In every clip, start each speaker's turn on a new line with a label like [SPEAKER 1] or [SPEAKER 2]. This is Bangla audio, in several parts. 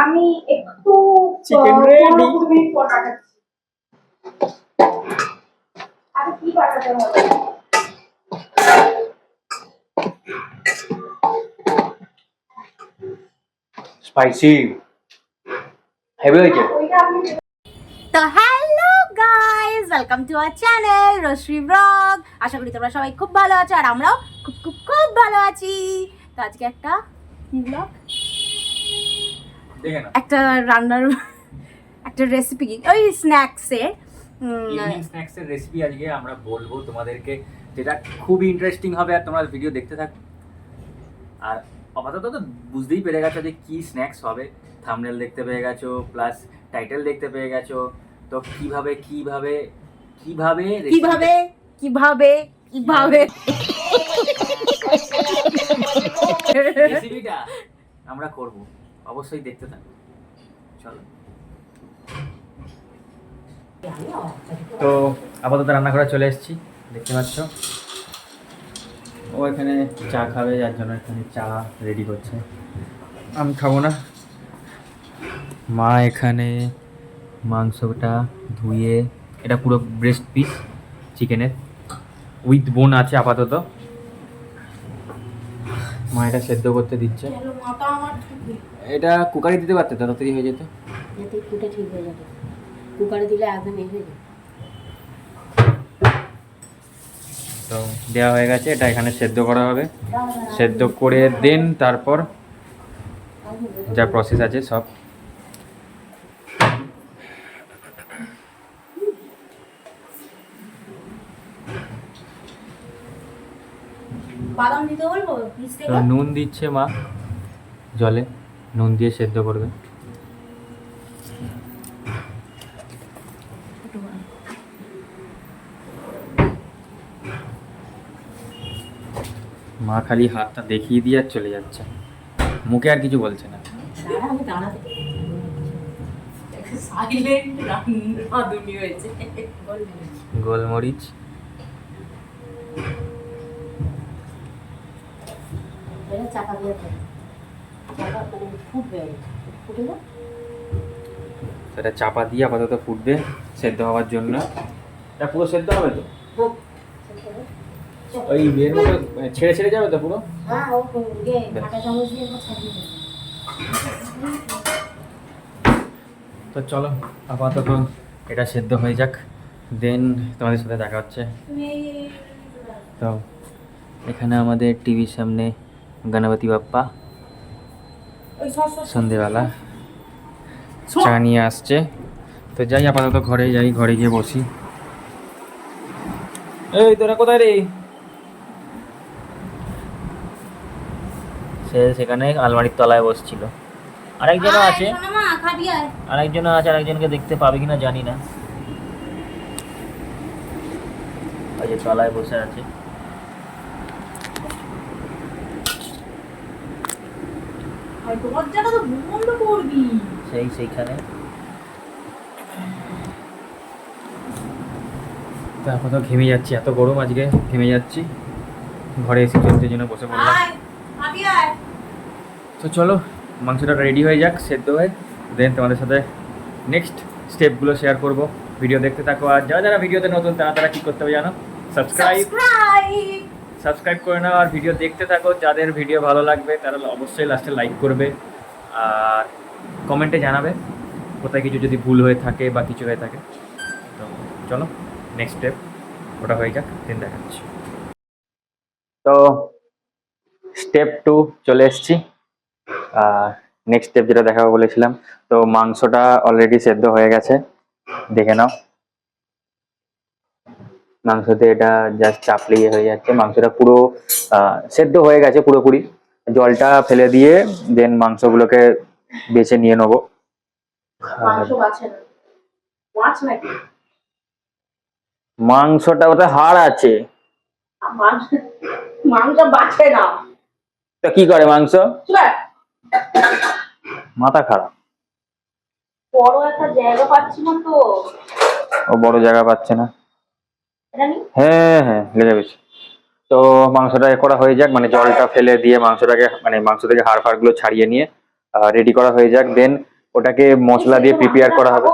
[SPEAKER 1] আমি একটু
[SPEAKER 2] চিকেন রেডি।
[SPEAKER 1] 15 মিনিট পর পাঠাচ্ছি। আরে কি পাঠাতে হবে?
[SPEAKER 2] স্পাইসি হেভি হয়েছে।
[SPEAKER 3] তো hello guys, welcome to our channel Rashmi vlog. আশা করি তোমরা সবাই খুব ভালো আছো আর আমরাও খুব খুব খুব ভালো আছি। তো আজকে একটা ব্লগ, একটা রান্নার একটা রেসিপি, ওই স্ন্যাক্সের
[SPEAKER 2] ইভিনিং স্ন্যাক্সের রেসিপি আজকে আমরা বলবো তোমাদেরকে, যেটা খুবই ইন্টারেস্টিং হবে আর তোমরা ভিডিও দেখতে থাকো। আর আপাতত তো বুঝতেই পেরে গেছো যে কি স্ন্যাক্স হবে, থাম্বনেল দেখতে পেয়ে গেছো, প্লাস টাইটেল দেখতে পেয়ে গেছো। তো কিভাবে কিভাবে কিভাবে
[SPEAKER 3] কিভাবে কিভাবে কিভাবে
[SPEAKER 2] রেসিপিটা আমরা করব, অবশ্যই দেখতে থাকো। চলো। তো আপাতত রান্না করে চলে এসেছি, দেখতে পাচ্ছ। ও এখানে চা খাবে, যার জন্য এখানে চা রেডি করছে। আমি খাবো না। মা এখানে মাংসটা ধুয়ে, এটা পুরো ব্রেস্ট পিস চিকেনের, উইথ বোন আছে আপাতত। মা এটা সেদ্ধ করতে দিচ্ছে। এটা কুকারে দিতে পারতে, তাড়াতাড়ি হয়ে যেত।
[SPEAKER 3] ঠিক হয়ে যাবে, কুকারে দিলে একদম হয়ে যাবে।
[SPEAKER 2] তো দেওয়া হয়ে গেছে, এটা এখানে সেদ্ধ করা হবে। সেদ্ধ করে দেন তারপর যা প্রসেস আছে সব।
[SPEAKER 3] বাদাম দিতে বলবো?
[SPEAKER 2] তো নুন দিচ্ছে মা, জলে নুন দিয়ে সেদ্ধ করবে। মা খালি হাতটা দেখিয়ে দিয়ে আর চলে যাচ্ছে, মুখে আর কিছু বলছে না।
[SPEAKER 3] আমি দাঁড়াতে সাইলেন্ট রান্নাধুনি হয়েছে।
[SPEAKER 2] গোলমরিচ,
[SPEAKER 3] চাপা দিয়ে চাপা মানে ফুটবে, ফুটে না
[SPEAKER 2] সেটা চাপা দিয়ে আপাতত ফুটবে সেদ্ধ হওয়ার জন্য। এটা পুরো সেদ্ধ হবে তো? ওই এর মতো ছেড়ে ছেড়ে যাবে তো পুরো?
[SPEAKER 3] হ্যাঁ, ও দিয়ে কাঁটা চামচ দিয়ে ছাড়িয়ে দেবে।
[SPEAKER 2] তো চলো আপাতত এটা সেদ্ধ হয়ে যাক, দেন তোমাদের সাথে দেখা হচ্ছে। তো এখানে আমাদের টিভির সামনে গণপতি বাপ্পা সন্ধেবেলা চা নিয়ে আসছে। তো যাই আপাতত ঘরে যাই, ঘরে গিয়ে বসি। এই তোরা কোথায় রে? সে সেখানে আলমারির তলায় বসছিল। আরেকজনও আছে, আরেকজনও আছে, আরেকজনকে দেখতে পাবে কিনা জানি না। ওই যে তলায় বসে আছে। সেইখানে। তো এখন তো ঘেমে যাচ্ছি, এত গরম আজকে, ঘেমে যাচ্ছি। ঘরে এসে চলতে জন্য বসে পড়লাম। তো চলো মাংসটা রেডি হয়ে যাক, সেদ্ধ হয়ে, দেন তোমাদের সাথে নেক্সট স্টেপগুলো শেয়ার করব। ভিডিও দেখতে থাকো। আর যারা যারা ভিডিওতে নতুন তারা কী করতে হবে জানো? সাবস্ক্রাইব করে নাও আর ভিডিও দেখতে থাকো। যাদের ভিডিও ভালো লাগবে তারা অবশ্যই লাস্টে লাইক করবে আর কমেন্টে জানাবে কোথায় কিছু যদি ভুল হয়ে থাকে বা কিছু হয়ে থাকে। তো চলো নেক্সট স্টেপ ওটা হয়ে যাক, দেন দেখাচ্ছি। তো স্টেপ 2 চলে এসেছি। নেক্সট স্টেপ যেটা দেখাবো বলেছিলাম, তো মাংসটা অলরেডি সেদ্ধ হয়ে গেছে, দেখে নাও। মাংসতে এটা জাস্ট চাপলে হয়ে যাচ্ছে। মাংসটা পুরো সেদ্ধ হয়ে গেছে পুরোপুরি। জলটা ফেলে দিয়ে দেন মাংসগুলোকে বেছে নিয়ে নেবো। মাংসটা ওটা হাড় আছে,
[SPEAKER 1] মাংস বাছে না
[SPEAKER 2] তো কি করে মাংস? মাথা খারাপ।
[SPEAKER 1] বড় একটা জায়গা পাচ্ছি না তো।
[SPEAKER 2] ও বড় জায়গা পাচ্ছে না? হ্যাঁ হ্যাঁ লেগে গেছে। তো মাংসটা করা হয়ে যাক, মানে জলটা ফেলে দিয়ে মাংসটাকে, মানে মাংস থেকে হাড় ফাড়গুলো ছাড়িয়ে নিয়ে রেডি করা হয়ে যাক, দেন ওটাকে মশলা দিয়ে প্রিপেয়ার করা হবে।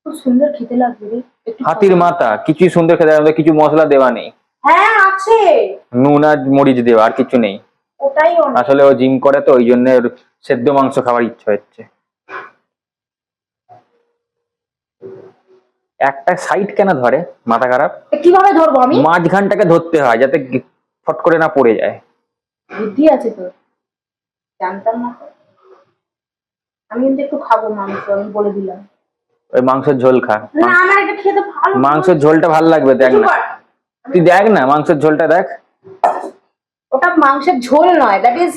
[SPEAKER 1] খুব সুন্দর খেতে লাগবে রে, একটু
[SPEAKER 2] হাতির মাথা কিছুই সুন্দর খেতে হবে, কিছু মশলা দেওয়া নেই,
[SPEAKER 1] হ্যাঁ আছে,
[SPEAKER 2] নুন আর মরিচ দেওয়া, আর কিছু নেই।
[SPEAKER 1] ওটাই অনেক।
[SPEAKER 2] আসলে ও জিম করে তো ওই জন্য ওর সেদ্ধ মাংস খাওয়ার ইচ্ছা হচ্ছে। একটা সাইড কেন ধরে, মাথা খারাপ?
[SPEAKER 1] কিভাবে ধরবো আমি?
[SPEAKER 2] মাঝখানটাকে ধরতে হয় যাতে ফট করে না পড়ে যায়।
[SPEAKER 1] বুদ্ধি আছে তো, জানতাম না তো। আমি কিন্তু একটু খাবো মাংস, আমি বলে দিলাম।
[SPEAKER 2] ওই মাংসের ঝোল খা,
[SPEAKER 1] না আমার এটা খেতে ভালো,
[SPEAKER 2] মাংসের ঝোলটা ভালো লাগবে, দেখ না তুই, দেখ না মাংসের ঝোলটা দেখ।
[SPEAKER 1] ওটা মাংসের ঝোল নয়, দ্যাট ইজ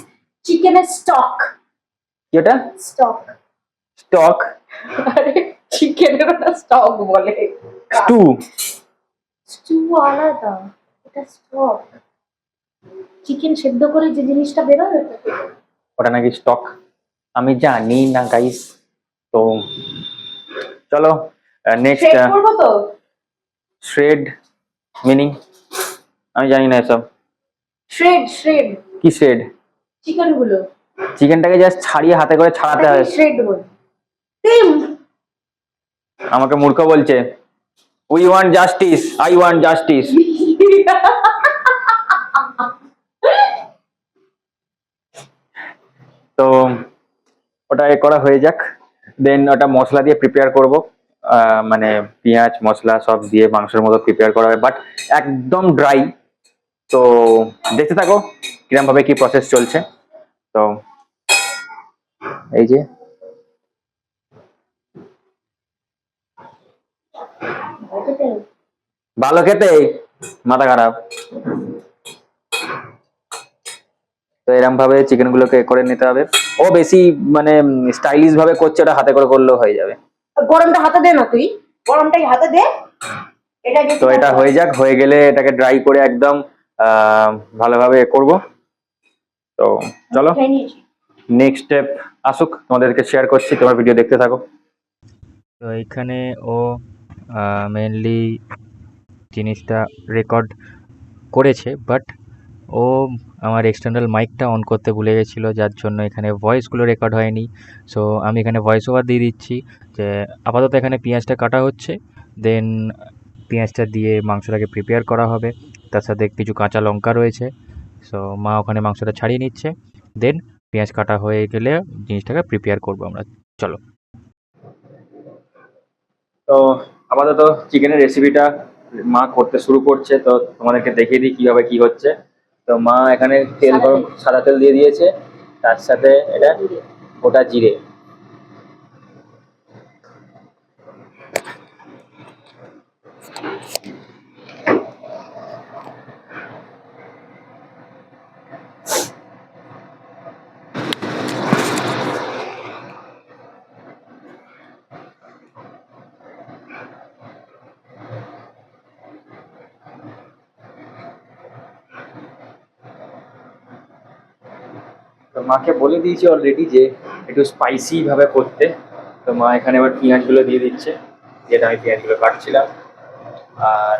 [SPEAKER 1] চিকেনের স্টক।
[SPEAKER 2] কি ওটা?
[SPEAKER 1] স্টক।
[SPEAKER 2] স্টক?
[SPEAKER 1] আরে চিকেনের ওটা স্টক বলে।
[SPEAKER 2] স্টু?
[SPEAKER 1] স্টু আলাদা, এটা স্টক। চিকেন সেদ্ধ করে যে জিনিসটা বেরোয়
[SPEAKER 2] ওটা নাকি স্টক, আমি জানি না গাইস। তো চলো নেক্সট।
[SPEAKER 1] শেক করব তো।
[SPEAKER 2] শ্রেড মিনিং আমি জানি না এসব।
[SPEAKER 1] শ্রেড শ্রেড
[SPEAKER 2] কি শ্রেড?
[SPEAKER 1] চিকেন গুলো,
[SPEAKER 2] চিকেনটাকে জাস্ট ছাড়িয়ে হাতে করে ছাড়াতে হয়।
[SPEAKER 1] শ্রেড বল।
[SPEAKER 2] আমাকে মূর্খ বলছে। We want justice, I want justice. তো ওটা এ করা হয়ে যাক, দেন ওটা মশলা দিয়ে প্রিপেয়ার করব। মানে পেঁয়াজ মশলা সব দিয়ে মাংসের মতো প্রিপেয়ার করা হয়, বাট একদম ড্রাই। তো দেখতে থাকো কিরম ভাবে কি প্রসেস চলছে। তো এই যে ভালো খেতে, মাথা খারাপ। তো এরকম ভাবে চিকেন গুলোকে করে নিতে হবে। ও বেশি মানে স্টাইলিশ ভাবে করছে, ওটা হাতে করে করলেও হয়ে যাবে।
[SPEAKER 1] গরমটা হাতে দে না, তুই গরমটাই হাতে দে।
[SPEAKER 2] তো এটা হয়ে যাক, হয়ে গেলে এটাকে ড্রাই করে একদম ভালোভাবে করব। তো চলো নেক্সট স্টেপ আসুক, তোমাদেরকে শেয়ার করছি, তোমার ভিডিও দেখতে থাকো। তো এইখানে ও মেনলি জিনিসটা রেকর্ড করেছে, বাট ও আমার এক্সটার্নাল মাইকটা অন করতে ভুলে গেছিলো, যার জন্য এখানে ভয়েসগুলো রেকর্ড হয়নি। সো আমি এখানে ভয়েস ওভার দিয়ে দিচ্ছি যে আপাতত এখানে পেঁয়াজটা কাটা হচ্ছে, দেন পেঁয়াজটা দিয়ে মাংসটাকে প্রিপেয়ার করা হবে, তার সাথে কিছু কাঁচা লঙ্কা রয়েছে। সো মা ওখানে মাংসটা ছাড়িয়ে নিচ্ছে, দেন পেঁয়াজ কাটা হয়ে গেলে জিনিসটাকে প্রিপেয়ার করবো আমরা। চলো। তো আপাতত চিকেনের রেসিপিটা মা করতে শুরু করছে, তো তোমাদেরকে দেখিয়ে দিই কীভাবে কী হচ্ছে। তো মা এখানে তেল গরম, সাদা তেল দিয়ে দিয়েছে, তার সাথে এটা গোটা জিরে, তো মাকে বলে দিয়েছি অলরেডি যে একটু স্পাইসি ভাবে করতে। তো মা এখানে এবার পেঁয়াজগুলো দিয়ে দিচ্ছে, যেটা আমি পেঁয়াজগুলো কাটছিলাম। আর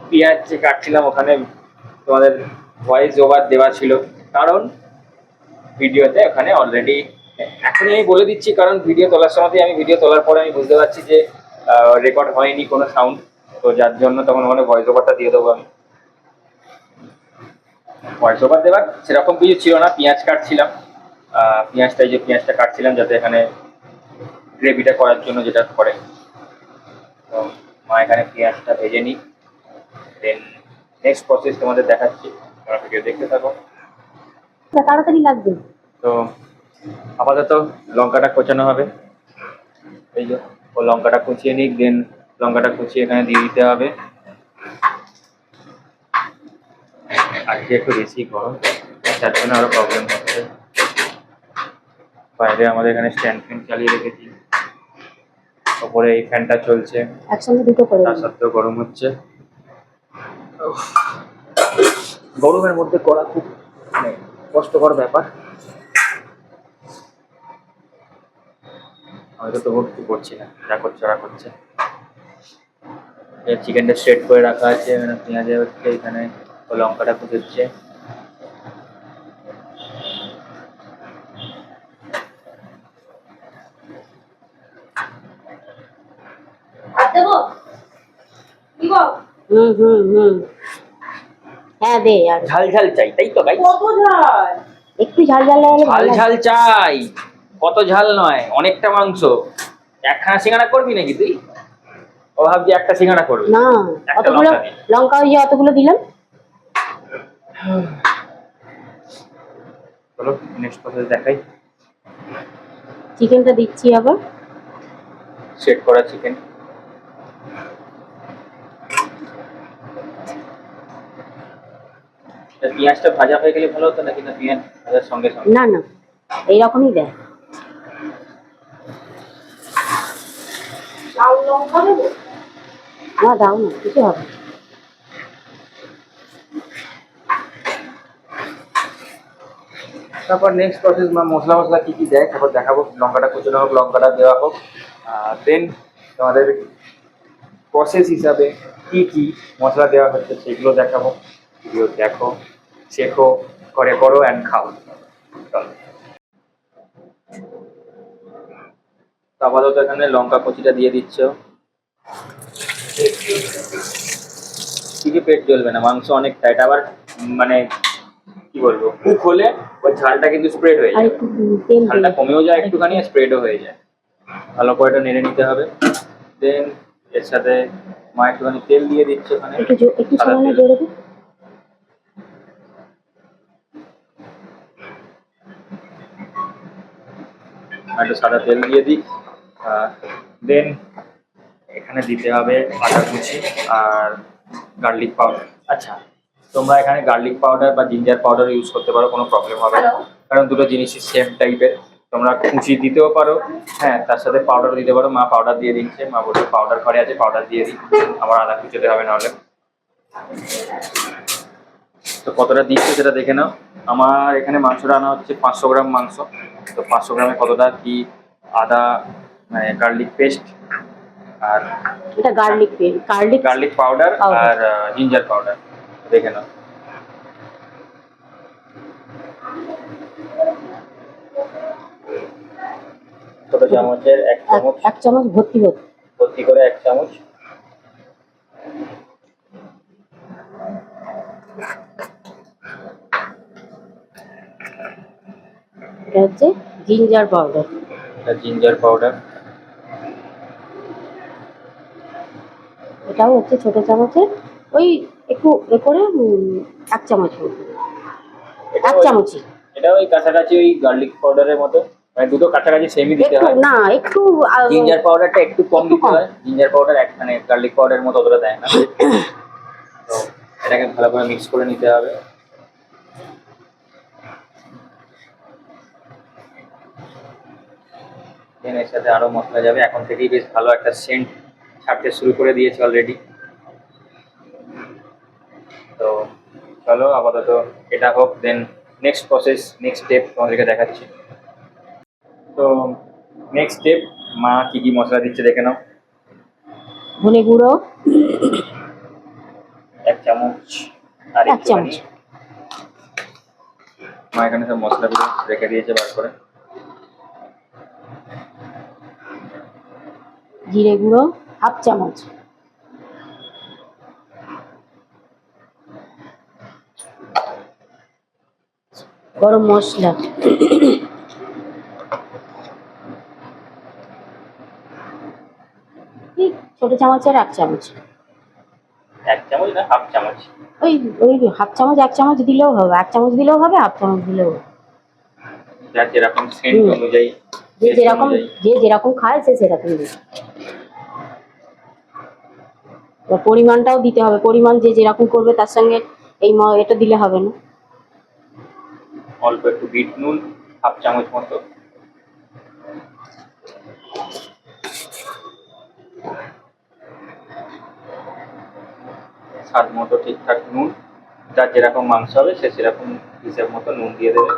[SPEAKER 2] পেঁয়াজ যে কাটছিলাম ওখানে তোমাদের ভয়েস ওভার দেওয়া ছিল, কারণ ভিডিওতে ওখানে অলরেডি, এখনই আমি বলে দিচ্ছি কারণ ভিডিও তোলার সময়তেই, আমি ভিডিও তোলার পরে আমি বুঝতে পারছি যে রেকর্ড হয়নি কোনো সাউন্ড, তো যার জন্য তখন ওখানে ভয়েস ওভারটা দিয়ে দেবো আমি। ভয়েস ওভার দেওয়ার সেরকম কিছু ছিল না, পেঁয়াজ কাটছিলাম, পেঁয়াজটাই যে পেঁয়াজটা কাটছিলাম যাতে এখানে গ্রেভিটা করার জন্য যেটা করে। তো মা এখানে পেঁয়াজটা ভেজে নিই, দেন নেক্সট প্রসেস তোমাদের দেখাচ্ছি, তোমরা ভিডিও দেখতে থাকো।
[SPEAKER 1] তাড়াতাড়ি লাগবে।
[SPEAKER 2] তো আপাতত লঙ্কাটা কোচানো হবে, এই যে ও লঙ্কাটা কুচিয়ে নিক, দেন লঙ্কাটা কুচিয়ে এখানে দিয়ে দিতে হবে। আজকে একটু বেশি গরম, যার জন্য আরো প্রবলেম হচ্ছে। বাইরে আমাদের এখানে স্ট্যান্ড ফ্যান চালিয়ে রেখেছি, ওপরে এই ফ্যানটা চলছে,
[SPEAKER 1] একসঙ্গে দুটো করে
[SPEAKER 2] তার সত্ত্বেও গরম হচ্ছে। গরমের মধ্যে করা খুব মানে কষ্টকর ব্যাপার। আমি তো তবু কিছু করছি না, যা করছে ওরা করছে। চিকেনটা স্ট্রেট করে রাখা আছে, মানে পেঁয়াজে হচ্ছে, এখানে লঙ্কাটা কুচোচ্ছে।
[SPEAKER 1] দেবো কি গো?
[SPEAKER 3] হ্যাঁ দে আর
[SPEAKER 2] ঝাল ঝাল চাই, তাই তো গাইস?
[SPEAKER 1] কত ঝাল?
[SPEAKER 3] একটু ঝাল ঝাল লাগলে
[SPEAKER 2] ঝাল
[SPEAKER 3] ভালো লাগে।
[SPEAKER 2] ঝাল চাই, কত ঝাল নয়, অনেকটা মাংস। একখানা সিঙ্গাড়া করবি নাকি তুই? ও ভাবছি একটা সিঙ্গাড়া করবি।
[SPEAKER 3] না
[SPEAKER 2] একটা
[SPEAKER 3] অতগুলো
[SPEAKER 2] লঙ্কা দিই।
[SPEAKER 3] লঙ্কা ওই যে অতগুলো দিলাম।
[SPEAKER 2] চলো নেক্সট প্রসেস দেখাই।
[SPEAKER 3] চিকেনটা দিচ্ছি আবার।
[SPEAKER 2] সেট করা চিকেন। পেঁয়াজটা ভাজা হয়ে গেলে ভালো হতো নাকি, না পেঁয়াজ ভাজার সঙ্গে সঙ্গে?
[SPEAKER 3] না না এইরকমই দেয়।
[SPEAKER 1] লাল লঙ্কা দেবো?
[SPEAKER 3] না দাও না, কিছু হবে না।
[SPEAKER 2] তারপর নেক্সট প্রসেস মশলা মশলা কি কি দেয় তারপর দেখাবো। লঙ্কাটা কুচনো হোক, লঙ্কাটা দেওয়া হোক, দেন তোমাদের প্রসেস হিসাবে কি কি মশলা দেওয়া হচ্ছে সেগুলো দেখাবো। ভিডিও দেখো, শেখো, ঘরে করো অ্যান্ড খাও। চলো। তো আপাতত এখানে লঙ্কা কুচিটা দিয়ে দিচ্ছ। কি কি পেট জ্বলবে না, মাংস অনেক টাইট। আবার মানে কি বলবো, কুক হলে ওই ঝালটা কিন্তু স্প্রেড হয়ে
[SPEAKER 3] আর
[SPEAKER 2] যায়,
[SPEAKER 3] একটু তেল
[SPEAKER 2] ঝালটা
[SPEAKER 3] দিই।
[SPEAKER 2] কমেও যায় একটুখানি, স্প্রেডও হয়ে যায়। ভালো করে এটা নেড়ে নিতে হবে। দেন এর সাথে মা একটুখানি তেল দিয়ে দিচ্ছে ওখানে,
[SPEAKER 3] একটু
[SPEAKER 2] সাদা
[SPEAKER 3] সামান্য
[SPEAKER 2] তেল।
[SPEAKER 3] জোরে দিই।
[SPEAKER 2] একটু সাদা তেল দিয়ে দিই। দেন এখানে দিতে হবে আদা কুচি আর গার্লিক পাউডার। আচ্ছা, তোমরা এখানে গার্লিক পাউডার বা জিঞ্জার পাউডার ইউজ করতে পারো, কোনো প্রবলেম হবে না, কারণ দুটো জিনিসই সেম টাইপের। তোমরা কুচি দিতেও পারো, হ্যাঁ, তার সাথে পাউডার দিতে পারো। মা পাউডার দিয়ে দিচ্ছে, মা বলছে পাউডার ঘরে আছে, পাউডার দিয়ে দিই, আমার আদা কুচোতে হবে নাহলে। তো কতটা দিচ্ছে সেটা দেখে নাও। আমার এখানে মাংসটা আনা হচ্ছে 500 গ্রাম মাংস। তো 500 গ্রামে কতটা কি আদা মানে গার্লিক পেস্ট আর
[SPEAKER 3] এটা গার্লিক
[SPEAKER 2] গার্লিক পাউডার
[SPEAKER 3] Powder.
[SPEAKER 2] আর জিঞ্জার পাউডার দেখে নাও। ছোট চামচের 1 চামচ,
[SPEAKER 3] এক চামচ ভর্তি ভর্তি।
[SPEAKER 2] ভর্তি করে 1 চামচ।
[SPEAKER 3] এটা হচ্ছে জিঞ্জার পাউডার।
[SPEAKER 2] এটা জিঞ্জার পাউডার।
[SPEAKER 3] এটাও হচ্ছে ছোট চামচের ওই একটু এ করে 1 চামচ মতো। 1 চামচই।
[SPEAKER 2] এটা ওই কাছাকাছি ওই গার্লিক পাউডারের মতো, মানে দুটো কাছাকাছি সেমই দিতে
[SPEAKER 3] একটু
[SPEAKER 2] হয়।
[SPEAKER 3] না একটু
[SPEAKER 2] জিঞ্জার পাউডারটা একটু কম
[SPEAKER 3] একটু
[SPEAKER 2] দিতে
[SPEAKER 3] কম।
[SPEAKER 2] হয়। জিঞ্জার পাউডার মানে গার্লিক পাউডারের মতো অতটা দেয় না। তো এটাকে ভালো করে মিক্স করে নিতে হবে। দেন এর সাথে আরো মশলা যাবে। এখন থেকেই বেশ ভালো একটা সেন্ট ছাড়তে শুরু করে দিয়েছে অলরেডি। তো চলো আপাতত এটা হোক, then next process, next step তোমাদেরকে দেখাচ্ছি। তো নেক্সট স্টেপ, মা কি কি মশলা দিচ্ছে দেখে নাও।
[SPEAKER 3] ধনে গুঁড়ো
[SPEAKER 2] 1 চামচ আর
[SPEAKER 3] 1 চামচ।
[SPEAKER 2] মা এখানে সব মশলাগুলো রেখে দিয়েছে বার করে।
[SPEAKER 3] জিরে গুঁড়ো 1/2 চামচ। গরম মশলা এই ছোট চামচের 1 চামচ।
[SPEAKER 2] 1 চামচ না 1/2 চামচ?
[SPEAKER 3] ওই ওই 1/2 চামচ 1 চামচ দিলেও হবে, 1 চামচ দিলেও হবে, 1/2 চামচ দিলেও হবে।
[SPEAKER 2] যার যেরকম সেন্ট অনুযায়ী,
[SPEAKER 3] যে
[SPEAKER 2] taste
[SPEAKER 3] যেরকম
[SPEAKER 2] অনুযায়ী।
[SPEAKER 3] যেরকম খায় সে সেরকম দিবে। এবার পরিমাণটাও দিতে হবে, পরিমাণ যে যেরকম করবে তার সঙ্গে এই এটা দিলে হবে না।
[SPEAKER 2] অল্প একটু বিট নুন 1/2 চামচ মতো। স্বাদ মতো ঠিকঠাক নুন, যার যেরকম মাংস হবে সে সেরকম হিসাব মতো নুন দিয়ে দেবে।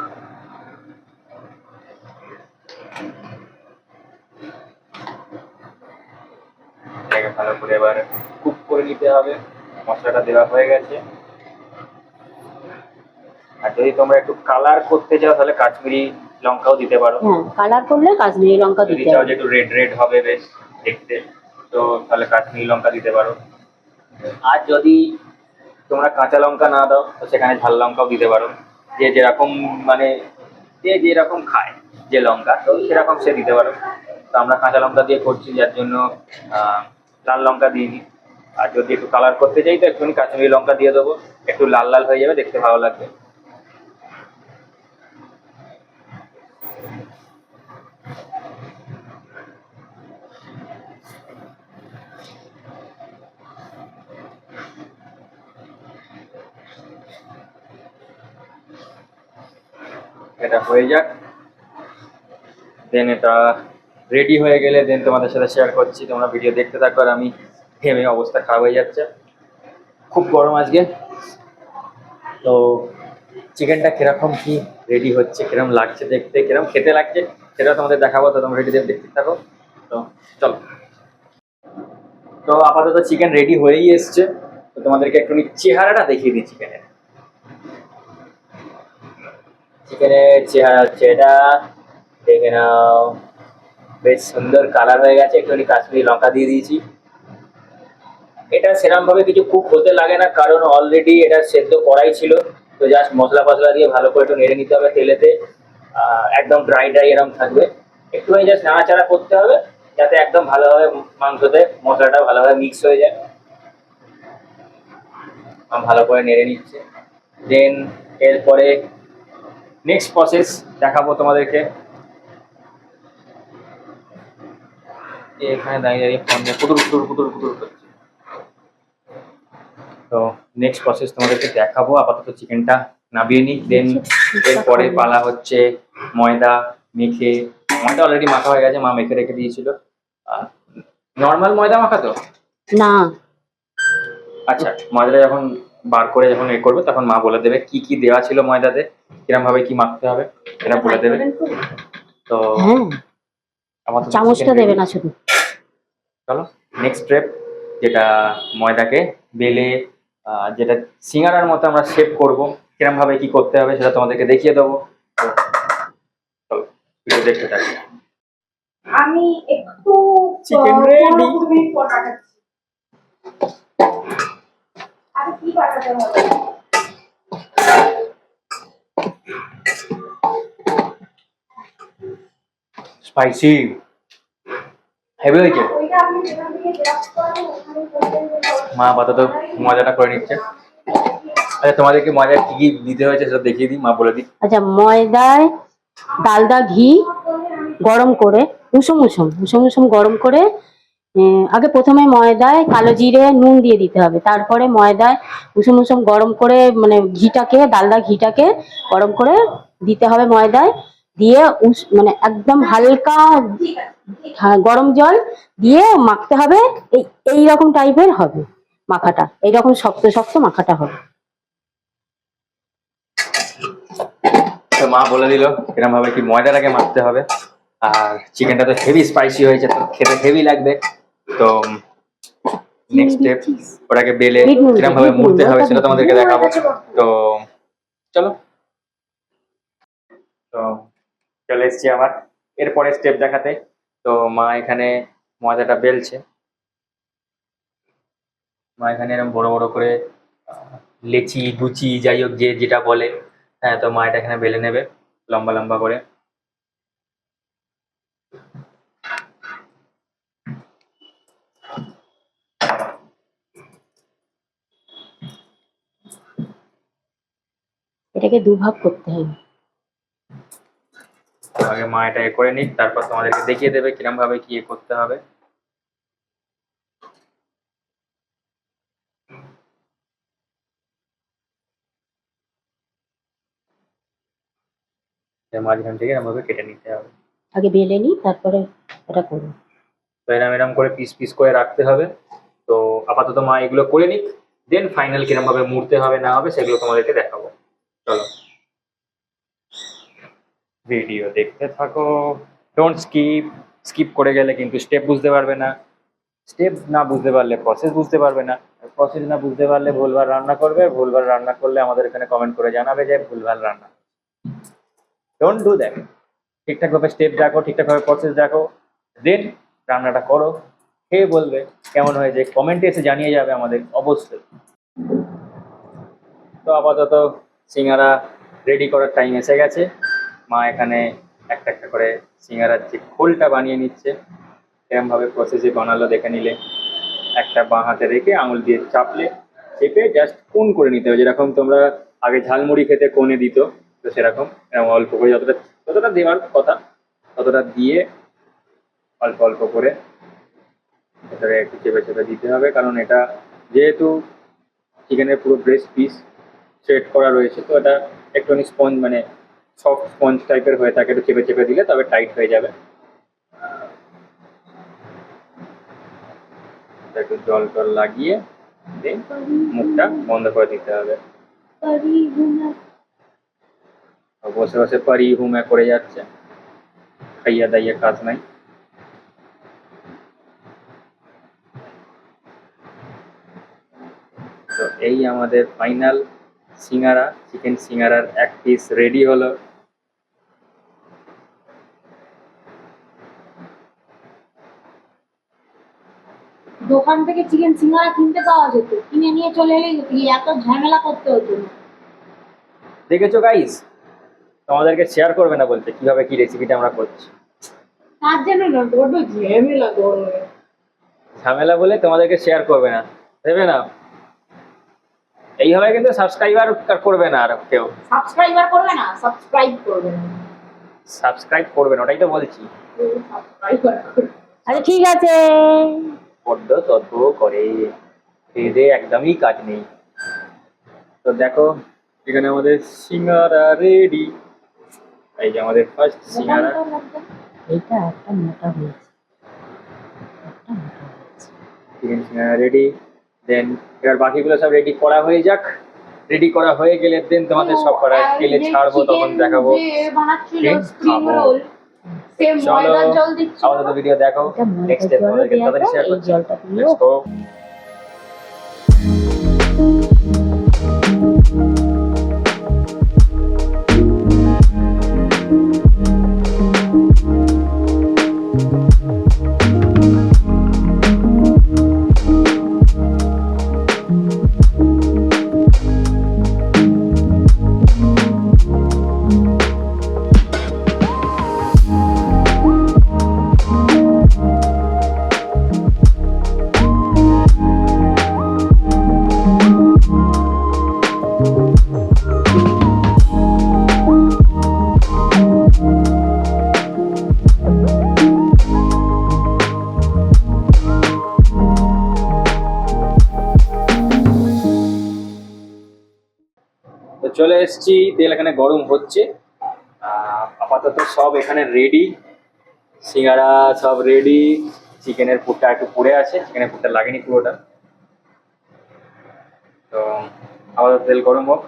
[SPEAKER 2] এটাকে ভালো করে এবার কুক করে নিতে হবে। মশলাটা দেওয়া হয়ে গেছে। আর যদি তোমরা একটু কালার করতে চাও তাহলে কাশ্মীরি লঙ্কাও দিতে পারো।
[SPEAKER 3] হ্যাঁ কালার করলে কাশ্মীরি লঙ্কা
[SPEAKER 2] যদি
[SPEAKER 3] দিতে
[SPEAKER 2] চাও
[SPEAKER 3] হবে।
[SPEAKER 2] যে একটু রেড রেড হবে বেশ দেখতে, তো তো তাহলে কাশ্মীরি লঙ্কা দিতে পারো। আর যদি তোমরা কাঁচা লঙ্কা না দাও তো সেখানে ঝাল লঙ্কাও দিতে পারো, যে যেরকম মানে যে যেরকম খায় যে লঙ্কা, তো সেরকম সে দিতে পারো। তো আমরা কাঁচা লঙ্কা দিয়ে করছি, যার জন্য লাল লঙ্কা দিইনি। আর যদি একটু কালার করতে চাই তো একটুখানি কাশ্মীরি লঙ্কা দিয়ে দেবো, একটু লাল লাল হয়ে যাবে, দেখতে ভালো লাগবে। এটা হয়ে যাক, দেন এটা রেডি হয়ে গেলে দেন তোমাদের সাথে শেয়ার করছি। তোমরা ভিডিও দেখতে থাকো, আর আমি ঘেমে অবস্থা খারাপ হয়ে যাচ্ছে, খুব গরম আজকে। তো চিকেনটা কিরকম কি রেডি হচ্ছে, কিরকম লাগছে দেখতে, কিরকম খেতে লাগছে সেটা তোমাদের দেখাবো। তো তোমরা রেডি দেখতে থাকো। তো চলো। তো আপাতত চিকেন রেডি হয়েই এসছে, তো তোমাদেরকে একটু চেহারাটা দেখিয়ে দিই চিকেনের। চিকেনের চেহারা হচ্ছে এটা, দেখে নাও, বেশ সুন্দর কালার হয়ে গেছে। একটুখানি কাশ্মীরি লঙ্কা দিয়ে দিয়েছি। এটা সেরকম ভাবে কিছু কুক হতে লাগে না, কারণ অলরেডি এটা সেদ্ধ করাই ছিল। তো জাস্ট মশলা ফসলা দিয়ে ভালো করে একটু নেড়ে নিতে হবে তেলেতে, একদম ড্রাই ড্রাই এরকম থাকবে। একটুখানি জাস্ট নাড়াচাড়া করতে হবে যাতে একদম ভালোভাবে মাংসতে মশলাটা ভালোভাবে মিক্স হয়ে যায়। ভালো করে নেড়ে নিচ্ছে। দেন এরপরে নেক্সট প্রসেস দেখাবো তোমাদেরকে। এখানে দাঁড়িয়ে দাঁড়িয়ে ফোন নিয়ে কুটুর কুটুর কুটুর কুটুর করছে। তো নেক্সট প্রসেস তোমাদেরকে দেখাবো। আপাতত চিকেনটা নামিয়ে নিই, দেন এরপরে পালা হচ্ছে ময়দা মেখে। ময়দা অলরেডি মাখা হয়ে গেছে, মা মেখে রেখে দিয়েছিল। নর্মাল ময়দা মাখা তো
[SPEAKER 3] না।
[SPEAKER 2] আচ্ছা, ময়দাটা যখন বার করে যখন এ করবে তখন মা বলে দেবে কি কি দেওয়া ছিল ময়দাতে, কিরম ভাবে কি মাখতে হবে এটা বলে দেবে। তো
[SPEAKER 3] হ্যাঁ,
[SPEAKER 2] আপাতত
[SPEAKER 3] চামচটা
[SPEAKER 2] chicken
[SPEAKER 3] দেবে
[SPEAKER 2] ready।
[SPEAKER 3] না শুধু।
[SPEAKER 2] চলো নেক্সট স্টেপ, যেটা ময়দাকে বেলে যেটা সিঙ্গারার মতো আমরা শেপ করব, কিরম ভাবে কি করতে হবে সেটা তোমাদেরকে দেখিয়ে দেবো। তো চলো ভিডিও দেখতে থাকি।
[SPEAKER 1] আমি একটু
[SPEAKER 2] Chicken ready।
[SPEAKER 1] 15-20 মিনিট পর কাটাচ্ছি। আরে কি কাটাতে হবে?
[SPEAKER 2] স্পাইসি হেভি হয়েছে।
[SPEAKER 1] ওইটা আপনি যেখান থেকে জেরক্স করেন ওখানে করতে
[SPEAKER 2] মা আপাতত ময়দাটা করে নিচ্ছে। আচ্ছা, তোমাদেরকে ময়দা কি কি দিতে হয়েছে সেটা দেখিয়ে দিই, মা বলে দিই।
[SPEAKER 3] আচ্ছা, ময়দায় ডালদা ঘি গরম করে উষুম উষুম উষুম উষুম গরম করে আগে প্রথমে ময়দায় কালো জিরে নুন দিয়ে দিতে হবে। তারপরে ময়দায় উষুম উষুম গরম করে মানে ঘিটাকে ডালদা ঘিটাকে গরম করে দিতে হবে ময়দায়, দিয়ে মানে একদম হালকা গরম জল দিয়ে মাখতে হবে। এই রকম টাইপের হবে মাখাটা, এইরকম শক্ত শক্ত মাখাটা হবে।
[SPEAKER 2] তো মা বলে দিল এরকম ভাবে কি ময়দাটাকে মাখতে হবে। আর চিকেনটা তো হেভি স্পাইসি হয়েছে, তো খেতে হেভি লাগবে। তো নেক্সট স্টেপ, ওটাকে বেলে কিরম ভাবে মুড়তে হবে সেটা তোমাদেরকে দেখাবো। তো চলো। তো চলে এসছি আবার এরপরে স্টেপ দেখাতে। তো মা এখানে ময়দাটা বেলছে। মা এখানে এরকম বড় বড় করে লেচি লুচি যাই হোক যে যেটা বলে, হ্যাঁ, তো মা এটা এখানে বেলে নেবে লম্বা লম্বা করে।
[SPEAKER 3] এটাকে দুভাগ করতে হবে।
[SPEAKER 2] আগে মা এটা এ করে নিক, তারপর তোমাদেরকে দেখিয়ে দেবে কিরম ভাবে কি এ করতে হবে। মাঝখান থেকে এরকম ভাবে কেটে নিতে হবে।
[SPEAKER 3] আগে বেলে নিই তারপরে এটা করবো।
[SPEAKER 2] তো এরম এরম করে পিস পিস করে রাখতে হবে। তো আপাতত মা এগুলো করে নিক, দেন ফাইনাল কিরম ভাবে মুড়তে হবে না হবে সেগুলো তোমাদেরকে দেখাবো। চলো ভিডিও দেখতে থাকো, ডোন্ট স্কিপ করে গেলে কিন্তু স্টেপ বুঝতে পারবে না, স্টেপ না বুঝতে পারলে প্রসেস বুঝতে পারবে না, প্রসেস না বুঝতে পারলে ভুলভাল রান্না করবে, ভুলভাল রান্না করলে আমাদের এখানে কমেন্ট করে জানাবে যে ভুলভাল রান্না। Don't do that. ঠিকঠাক ভাবে স্টেপ দেখো, ঠিকঠাক ভাবে প্রসেস দেখো, দেন রান্নাটা করো। খেয়ে বলবে কেমন হয়েছে, কমেন্টে এসে জানিয়ে যাবে আমাদের অবশ্যই। তো আপাতত সিঙ্গারা রেডি করার টাইম এসে গেছে। মা এখানে একটা একটা করে সিঙ্গারার যে খোলটা বানিয়ে নিচ্ছে, এরকমভাবে প্রসেসে বানালো দেখে নিলে। একটা বাঁ হাতে রেখে আঙুল দিয়ে চেপে জাস্ট কোন করে নিতে হবে, যেরকম তোমরা আগে ঝালমুড়ি খেতে কোণে দিত, তো সেরকম এরকম অল্প করে যতটা দেওয়ার কথা ততটা দিয়ে অল্প অল্প করে এটাকে একটু চেপে চেপে দিতে হবে, কারণ এটা যেহেতু চিকেনের পুরো ব্রেস্ট পিস সেট করা রয়েছে, তো এটা একটুখানি স্পঞ্জ মানে সফট স্পঞ্জ টাইপের হয়ে থাকে, একটু চেপে চেপে দিলে তবে টাইট হয়ে যাবে। একটু জল টল লাগিয়ে দিয়ে মুখটা বন্ধ করে দিতে হবে। বসে বসে পারি হুমে করে যাচ্ছে, খাইয়া দাইয়া কাজ নাই। তো এই আমাদের ফাইনাল সিঙ্গারা, চিকেন সিঙ্গারার এক পিস রেডি হলো।
[SPEAKER 1] দোকান থেকে চিকেন সিঙ্গারা কিনতে পাওয়া যেত, কিনে নিয়ে চলে এলেই যেত, এত ঝামেলা করতে হতো না।
[SPEAKER 2] দেখেছো গাইস, তোমাদেরকে শেয়ার করবে না বলছে কিভাবে কি রেসিপিটা আমরা করছি।
[SPEAKER 1] তার জন্য না, বড্ড ঝামেলা গরমে।
[SPEAKER 2] ঝামেলা বলে তোমাদেরকে শেয়ার করবে না, দেবে না। এইভাবে কিন্তু সাবস্ক্রাইবার করবে না আর কেউ।
[SPEAKER 1] সাবস্ক্রাইবার করবে না, সাবস্ক্রাইব করবে না,
[SPEAKER 2] সাবস্ক্রাইব করবে না, ওটাই তো বলছি।
[SPEAKER 1] সাবস্ক্রাইবার করবে।
[SPEAKER 3] আচ্ছা ঠিক আছে।
[SPEAKER 2] বড্ড তত করে খেয়ে একদমই কাজ নেই। তো দেখো এখানে আমাদের সিঙ্গারা রেডি। এই যে আমাদের ফার্স্ট সিঙ্গারা।
[SPEAKER 3] এটা একটা মোটা হয়েছে,
[SPEAKER 2] চিকেন সিঙ্গারা রেডি। দেন এবার বাকিগুলো সব রেডি করা হয়ে যাক। রেডি করা হয়ে গেলে দেন তোমাদের সব করা তেলে ছাড়বো, তখন দেখাবো খাবো। চলো আপাতত ভিডিও দেখো, নেক্সট স্টেপ তোমাদেরকে তাড়াতাড়ি শেয়ার করছি। Let's go. তো চলে এসেছি, তেল এখানে গরম হচ্ছে। আপাতত সব এখানে রেডি, সিঙ্গারা সব রেডি। চিকেনের পুরটা একটু পুড়ে আছে, চিকেনের পুরটা লাগেনি পুরোটা। তো আপাতত তেল গরম হোক।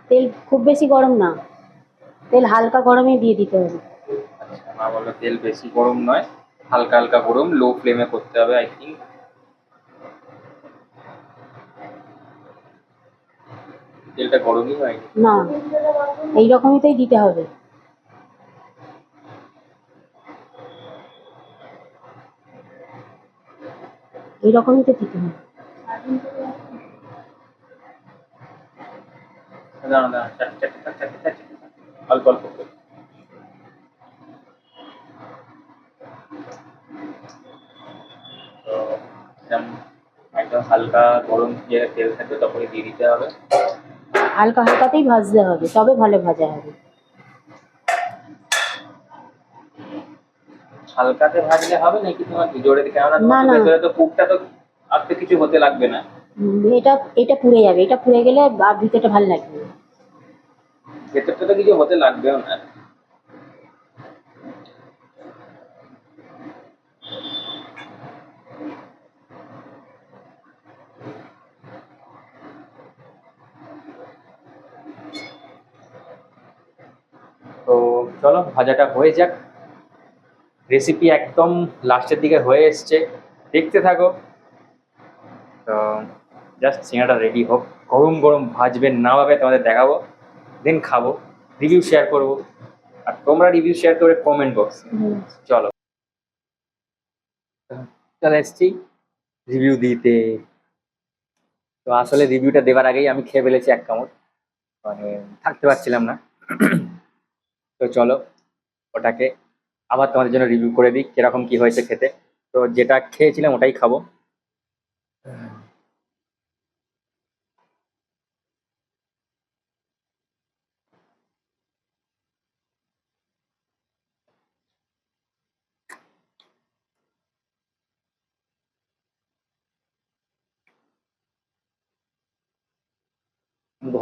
[SPEAKER 3] তেল খুব বেশি গরম না, তেল হালকা গরমে দিয়ে দিতে হবে।
[SPEAKER 2] আচ্ছা, মা বললো তেল বেশি গরম নয়, হালকা হালকা গরম, লো ফ্লেমে করতে হবে আই থিঙ্ক। তেলটা গরমই হয়নি
[SPEAKER 3] না, এইরকমই তাই দিতে হবে। এইরকমই তো দিতে হবে।
[SPEAKER 2] দাঁড়া দাঁড়া, অল্প অল্প করে। তো একদম হালকা গরম যে তেল থাকবে তখনই দিয়ে দিতে হবে।
[SPEAKER 3] হালকা হালকাতেই ভাজতে হবে, তবে ভালো ভাজা হবে।
[SPEAKER 2] হালকাতে ভাজলে হবে নাকি তোমার জোরে দিকে?
[SPEAKER 3] না, না।
[SPEAKER 2] ভেতরে তো কুকটা তো আর তো কিছু হতে লাগবে না।
[SPEAKER 3] এটা এটা পুড়ে যাবে, এটা পুড়ে গেলে আর ভিতরটা ভালো লাগবে।
[SPEAKER 2] ভেতরটা তো কিছু হতে লাগবেও না। তো চলো ভাজাটা হয়ে যাক। রেসিপি একদম লাস্টের দিকে হয়ে এসছে, দেখতে থাকো। তো জাস্ট সিঙ্গাড়া রেডি হোক, গরম গরম ভাজবে, নামাবে, তোমাদের দেখাবো, দেন খাবো, রিভিউ শেয়ার করবো। আর তোমরা রিভিউ শেয়ার করে কমেন্ট বক্স। চলো চলে এসেছি রিভিউ দিতে। তো আসলে রিভিউটা দেওয়ার আগেই আমি খেয়ে ফেলেছি এক কামড়, মানে থাকতে পারছিলাম না। তো চলো ওটাকে আবার তোমাদের জন্য রিভিউ করে দিই কিরকম কি হয়েছে খেতে। তো যেটা খেয়েছিলাম ওটাই খাবো।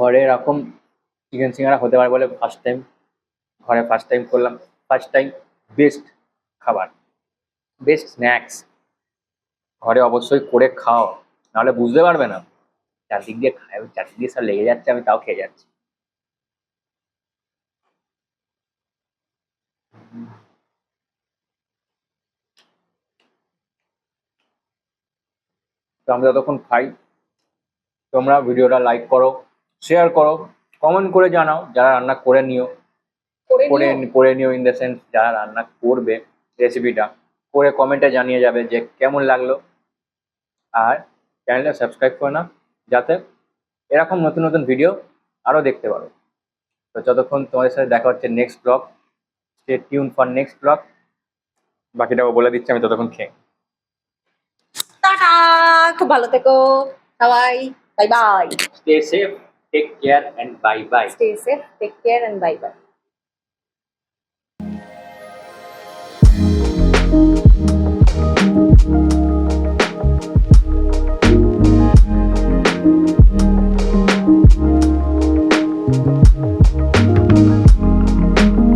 [SPEAKER 2] ঘরে এরকম চিকেন সিঙ্গারা হতে পারে বলে ফার্স্ট টাইম, ঘরে ফার্স্ট টাইম করলাম, ফার্স্ট টাইম। বেস্ট খাবার, বেস্ট স্ন্যাক্স। ঘরে অবশ্যই করে খাও, নাহলে বুঝতে পারবে না। চারদিক দিয়ে খায়, চারদিক দিয়ে সব লেগে যাচ্ছে, আমি তাও খেয়ে যাচ্ছি। তো আমরা যতক্ষণ খাই, তোমরা ভিডিওটা লাইক করো, শেয়ার করো, কমেন্ট করে জানাও যারা রান্না করে নিও, করে নিও ইন দ্য সেন্স যারা রান্না করবে রেসিপিটা, করে কমেন্টে জানিয়ে যাবে যে কেমন লাগলো। আর চ্যানেলটা সাবস্ক্রাইব করে নাও যাতে এরকম নতুন নতুন ভিডিও আরও দেখতে পারো। তো যতক্ষণ তোমাদের সাথে দেখা হচ্ছে next vlog, stay tune for next vlog. বাকিটাও বলে দিচ্ছি আমি ততক্ষণ খেয়ে।
[SPEAKER 3] টাটা, খুব ভালো থেকো সবাই, bye bye.
[SPEAKER 2] Stay safe, take care and bye bye.
[SPEAKER 3] Stay safe, take care and bye by.